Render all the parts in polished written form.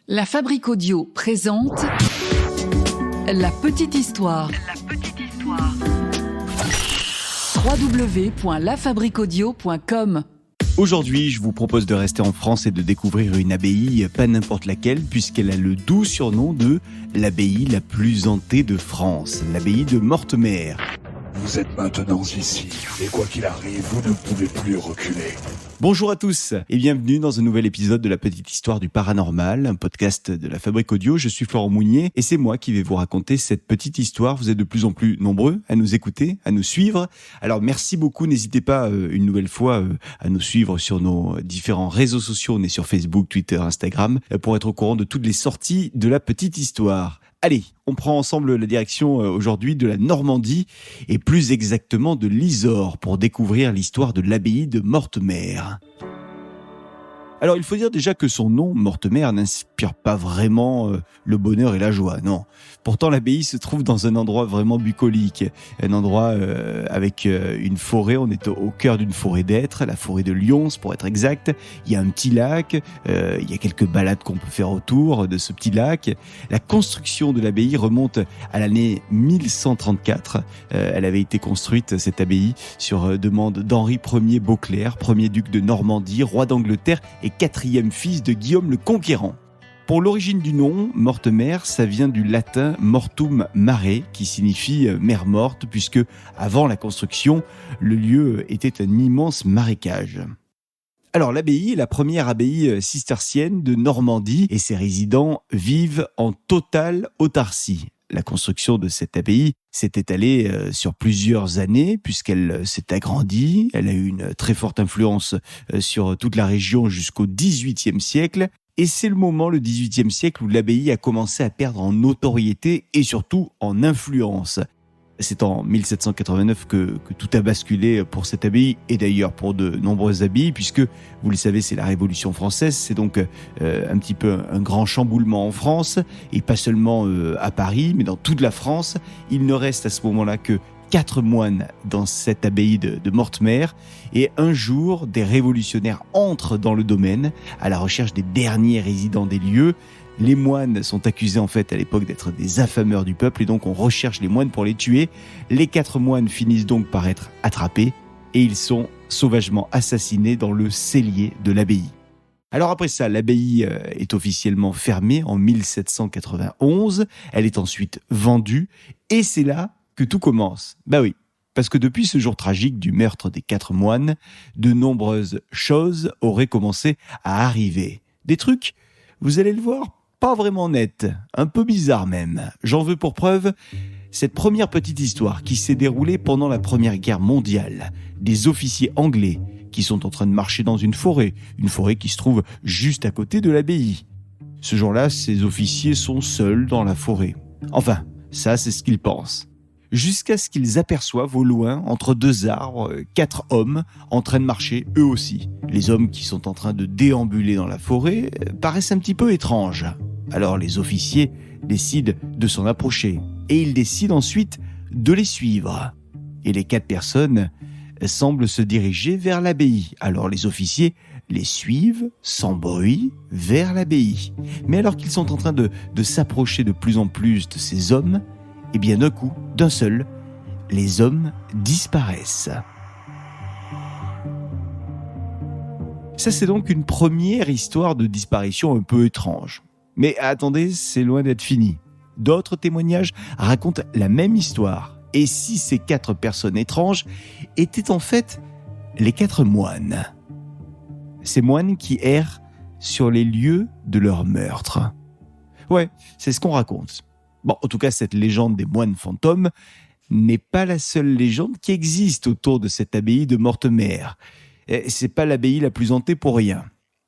La Fabrique Audio présente La Petite Histoire. www.lafabriqueaudio.com. Aujourd'hui, je vous propose de rester en France et de découvrir une abbaye, pas n'importe laquelle, puisqu'elle a le doux surnom de l'abbaye la plus hantée de France, l'abbaye de Mortemer. Vous êtes maintenant ici, et quoi qu'il arrive, vous ne pouvez plus reculer. Bonjour à tous et bienvenue dans un nouvel épisode de La Petite Histoire du Paranormal, un podcast de la Fabrique Audio. Je suis Florent Mounier et c'est moi qui vais vous raconter cette petite histoire. Vous êtes de plus en plus nombreux à nous écouter, à nous suivre. Alors merci beaucoup, n'hésitez pas une nouvelle fois à nous suivre sur nos différents réseaux sociaux. On est sur Facebook, Twitter, Instagram pour être au courant de toutes les sorties de La Petite Histoire. Allez, on prend ensemble la direction aujourd'hui de la Normandie et plus exactement de l'Isère pour découvrir l'histoire de l'abbaye de Mortemer. Alors il faut dire déjà que son nom, Mortemer, n'inspire pas vraiment le bonheur et la joie, non. Pourtant l'abbaye se trouve dans un endroit vraiment bucolique, un endroit avec une forêt, on est au cœur d'une forêt d'êtres, la forêt de Lyons pour être exact. Il y a un petit lac, il y a quelques balades qu'on peut faire autour de ce petit lac. La construction de l'abbaye remonte à l'année 1134. Elle avait été construite, cette abbaye, sur demande d'Henri Ier Beauclerc, premier duc de Normandie, roi d'Angleterre et quatrième fils de Guillaume le Conquérant. Pour l'origine du nom, Mortemer, ça vient du latin mortum mare, qui signifie mer morte, puisque avant la construction, le lieu était un immense marécage. Alors l'abbaye est la première abbaye cistercienne de Normandie et ses résidents vivent en totale autarcie. La construction de cette abbaye s'est étalée sur plusieurs années puisqu'elle s'est agrandie. Elle a eu une très forte influence sur toute la région jusqu'au XVIIIe siècle. Et c'est le moment, le XVIIIe siècle, où l'abbaye a commencé à perdre en notoriété et surtout en influence. C'est en 1789 que tout a basculé pour cette abbaye et d'ailleurs pour de nombreuses abbayes puisque, vous le savez, c'est la Révolution française. C'est donc un petit peu un grand chamboulement en France et pas seulement à Paris mais dans toute la France. Il ne reste à ce moment-là que 4 moines dans cette abbaye de Mortemer et un jour, des révolutionnaires entrent dans le domaine à la recherche des derniers résidents des lieux. Les moines sont accusés en fait à l'époque d'être des affameurs du peuple et donc on recherche les moines pour les tuer. Les 4 moines finissent donc par être attrapés et ils sont sauvagement assassinés dans le cellier de l'abbaye. Alors après ça, l'abbaye est officiellement fermée en 1791. Elle est ensuite vendue et c'est là que tout commence. Bah oui, parce que depuis ce jour tragique du meurtre des 4 moines, de nombreuses choses auraient commencé à arriver. Des trucs, vous allez le voir, pas vraiment net, un peu bizarre même. J'en veux pour preuve cette première petite histoire qui s'est déroulée pendant la Première Guerre mondiale. Des officiers anglais qui sont en train de marcher dans une forêt qui se trouve juste à côté de l'abbaye. Ce jour-là, ces officiers sont seuls dans la forêt. Enfin, ça c'est ce qu'ils pensent. Jusqu'à ce qu'ils aperçoivent au loin, entre 2 arbres, 4 hommes en train de marcher eux aussi. Les hommes qui sont en train de déambuler dans la forêt paraissent un petit peu étranges. Alors les officiers décident de s'en approcher et ils décident ensuite de les suivre. Et les 4 personnes semblent se diriger vers l'abbaye. Alors les officiers les suivent sans bruit vers l'abbaye. Mais alors qu'ils sont en train de s'approcher de plus en plus de ces hommes, et bien d'un coup, d'un seul, les hommes disparaissent. Ça, c'est donc une première histoire de disparition un peu étrange. Mais attendez, c'est loin d'être fini. D'autres témoignages racontent la même histoire. Et si ces 4 personnes étranges étaient en fait les 4 moines. Ces moines qui errent sur les lieux de leur meurtre. Ouais, c'est ce qu'on raconte. Bon, en tout cas, cette légende des moines fantômes n'est pas la seule légende qui existe autour de cette abbaye de Mortemer. C'est pas l'abbaye la plus hantée pour rien.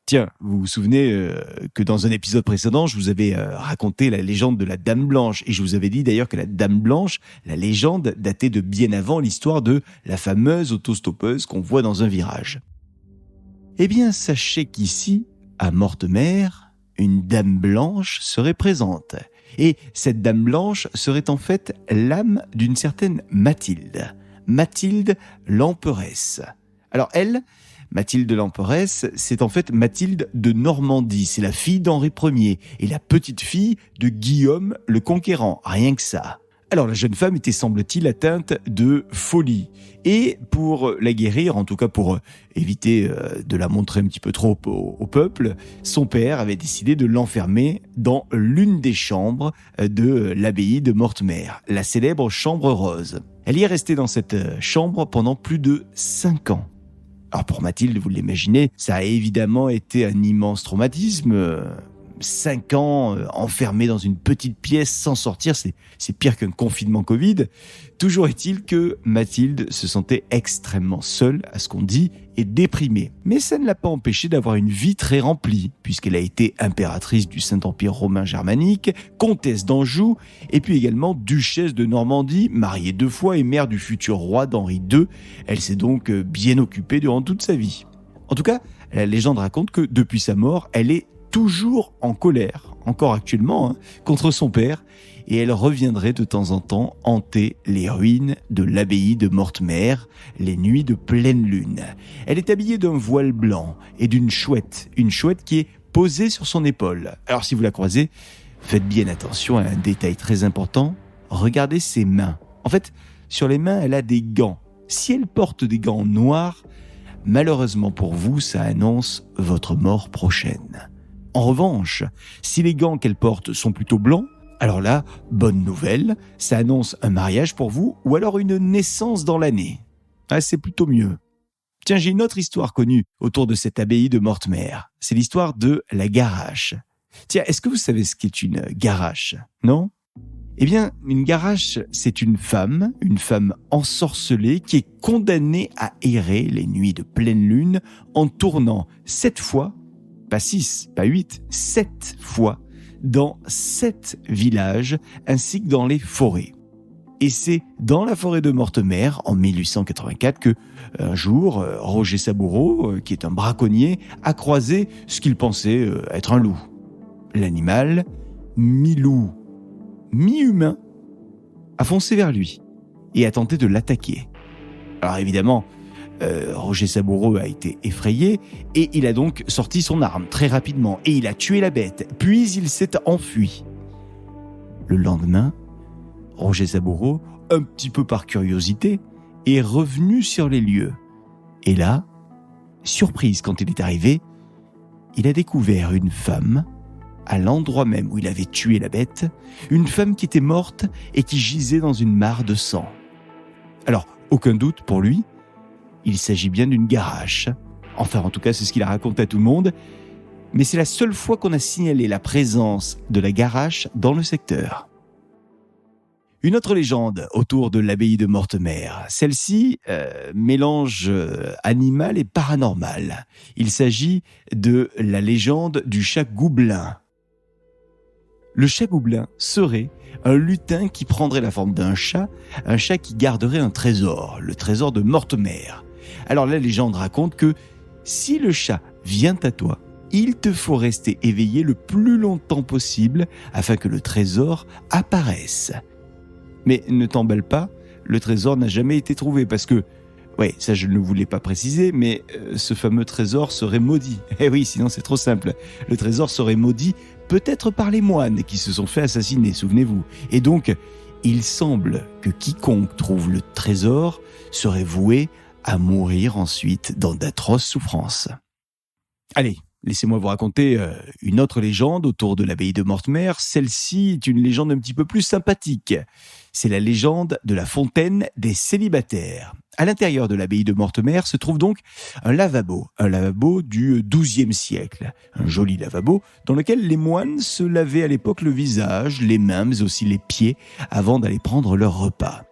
Tiens, vous vous souvenez que dans un épisode précédent, je vous avais raconté la légende de la Dame Blanche. Et je vous avais dit d'ailleurs que la Dame Blanche, la légende, datait de bien avant l'histoire de la fameuse autostoppeuse qu'on voit dans un virage. Eh bien, sachez qu'ici, à Mortemer, une Dame Blanche serait présente. Et cette Dame Blanche serait en fait l'âme d'une certaine Mathilde. Mathilde l'emperesse. Alors elle, Mathilde l'Emperesse, c'est en fait Mathilde de Normandie. C'est la fille d'Henri Ier et la petite fille de Guillaume le Conquérant. Rien que ça. Alors la jeune femme était, semble-t-il, atteinte de folie. Et pour la guérir, en tout cas pour éviter de la montrer un petit peu trop au peuple, son père avait décidé de l'enfermer dans l'une des chambres de l'abbaye de Mortemer, la célèbre chambre rose. Elle y est restée dans cette chambre pendant plus de 5 ans. Alors pour Mathilde, vous l'imaginez, ça a évidemment été un immense traumatisme. 5 ans enfermé dans une petite pièce sans sortir, c'est pire qu'un confinement Covid. Toujours est-il que Mathilde se sentait extrêmement seule, à ce qu'on dit, et déprimée. Mais ça ne l'a pas empêchée d'avoir une vie très remplie, puisqu'elle a été impératrice du Saint-Empire romain germanique, comtesse d'Anjou, et puis également duchesse de Normandie, mariée 2 fois et mère du futur roi d'Henri II. Elle s'est donc bien occupée durant toute sa vie. En tout cas, la légende raconte que depuis sa mort, elle est toujours en colère, encore actuellement, contre son père, et elle reviendrait de temps en temps hanter les ruines de l'abbaye de Mortemer, les nuits de pleine lune. Elle est habillée d'un voile blanc et d'une chouette, une chouette qui est posée sur son épaule. Alors si vous la croisez, faites bien attention à un détail très important, regardez ses mains. En fait, sur les mains, elle a des gants. Si elle porte des gants noirs, malheureusement pour vous, ça annonce votre mort prochaine. En revanche, si les gants qu'elle porte sont plutôt blancs, alors là, bonne nouvelle, ça annonce un mariage pour vous ou alors une naissance dans l'année. Ah, c'est plutôt mieux. Tiens, j'ai une autre histoire connue autour de cette abbaye de Mortemer. C'est l'histoire de la garache. Tiens, est-ce que vous savez ce qu'est une garache? Non? Eh bien, une garache, c'est une femme ensorcelée qui est condamnée à errer les nuits de pleine lune en tournant 7 fois, pas 6, pas 8, 7 fois, dans 7 villages, ainsi que dans les forêts. Et c'est dans la forêt de Mortemer, en 1884, que, un jour, Roger Saboureau, qui est un braconnier, a croisé ce qu'il pensait être un loup. L'animal, mi-loup, mi-humain, a foncé vers lui et a tenté de l'attaquer. Alors évidemment, Roger Saboureau a été effrayé et il a donc sorti son arme très rapidement et il a tué la bête, puis il s'est enfui. Le lendemain, Roger Saboureau, un petit peu par curiosité, est revenu sur les lieux. Et là, surprise quand il est arrivé, il a découvert une femme à l'endroit même où il avait tué la bête, une femme qui était morte et qui gisait dans une mare de sang. Alors, aucun doute pour lui, il s'agit bien d'une garache. Enfin, en tout cas, c'est ce qu'il a raconté à tout le monde. Mais c'est la seule fois qu'on a signalé la présence de la garache dans le secteur. Une autre légende autour de l'abbaye de Mortemer. Celle-ci mélange animal et paranormal. Il s'agit de la légende du chat Goublin. Le chat Goublin serait un lutin qui prendrait la forme d'un chat, un chat qui garderait un trésor, le trésor de Mortemer. Alors la légende raconte que si le chat vient à toi, il te faut rester éveillé le plus longtemps possible afin que le trésor apparaisse. Mais ne t'emballe pas, le trésor n'a jamais été trouvé parce que, ouais, ça je ne voulais pas préciser, mais ce fameux trésor serait maudit. Eh oui, sinon c'est trop simple. Le trésor serait maudit peut-être par les moines qui se sont fait assassiner, souvenez-vous. Et donc, il semble que quiconque trouve le trésor serait voué à mourir ensuite dans d'atroces souffrances. Allez, laissez-moi vous raconter une autre légende autour de l'abbaye de Mortemer. Celle-ci est une légende un petit peu plus sympathique. C'est la légende de la fontaine des célibataires. À l'intérieur de l'abbaye de Mortemer se trouve donc un lavabo du XIIe siècle. Un joli lavabo dans lequel les moines se lavaient à l'époque le visage, les mains, mais aussi les pieds avant d'aller prendre leur repas.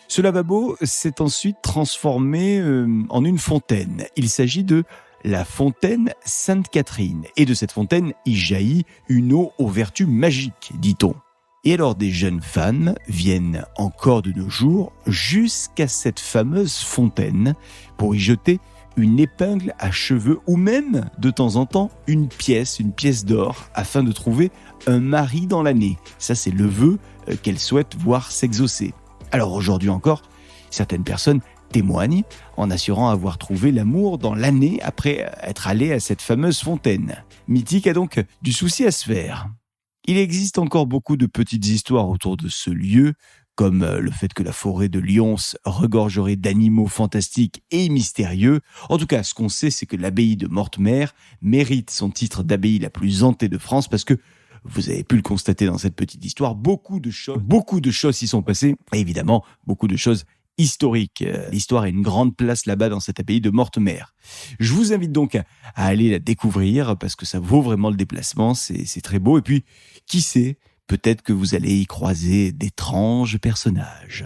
Ce lavabo s'est ensuite transformé en une fontaine. Il s'agit de la fontaine Sainte-Catherine. Et de cette fontaine, y jaillit une eau aux vertus magiques, dit-on. Et alors des jeunes femmes viennent encore de nos jours jusqu'à cette fameuse fontaine pour y jeter une épingle à cheveux ou même, de temps en temps, une pièce d'or afin de trouver un mari dans l'année. Ça, c'est le vœu qu'elles souhaitent voir s'exaucer. Alors aujourd'hui encore, certaines personnes témoigne en assurant avoir trouvé l'amour dans l'année après être allé à cette fameuse fontaine. Mythique a donc du souci à se faire. Il existe encore beaucoup de petites histoires autour de ce lieu, comme le fait que la forêt de Lyons regorgerait d'animaux fantastiques et mystérieux. En tout cas, ce qu'on sait, c'est que l'abbaye de Mortemer mérite son titre d'abbaye la plus hantée de France parce que, vous avez pu le constater dans cette petite histoire, beaucoup de choses s'y sont passées, et évidemment, beaucoup de choses historique. L'histoire a une grande place là-bas dans cette abbaye de Mortemer. Je vous invite donc à aller la découvrir parce que ça vaut vraiment le déplacement, c'est très beau. Et puis, qui sait, peut-être que vous allez y croiser d'étranges personnages.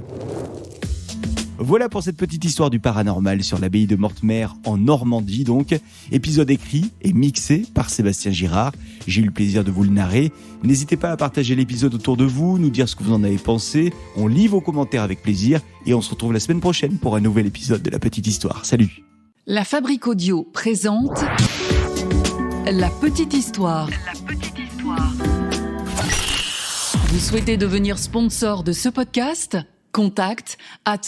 Voilà pour cette petite histoire du paranormal sur l'abbaye de Mortemer en Normandie donc. Épisode écrit et mixé par Sébastien Girard. J'ai eu le plaisir de vous le narrer. N'hésitez pas à partager l'épisode autour de vous, nous dire ce que vous en avez pensé. On lit vos commentaires avec plaisir et on se retrouve la semaine prochaine pour un nouvel épisode de La Petite Histoire. Salut! La Fabrique Audio présente La Petite Histoire. Vous souhaitez devenir sponsor de ce podcast ? Contact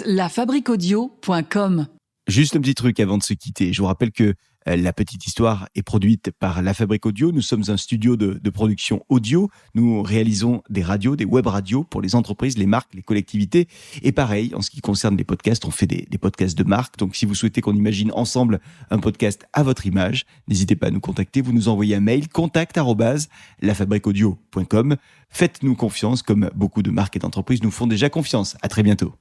@lafabriqueaudio.com. Juste un petit truc avant de se quitter. Je vous rappelle que La Petite Histoire est produite par La Fabrique Audio. Nous sommes un studio de production audio. Nous réalisons des radios, des web radios pour les entreprises, les marques, les collectivités. Et pareil, en ce qui concerne les podcasts, on fait des podcasts de marque. Donc si vous souhaitez qu'on imagine ensemble un podcast à votre image, n'hésitez pas à nous contacter. Vous nous envoyez un mail, contact@lafabriqueaudio.com. Faites-nous confiance, comme beaucoup de marques et d'entreprises nous font déjà confiance. À très bientôt.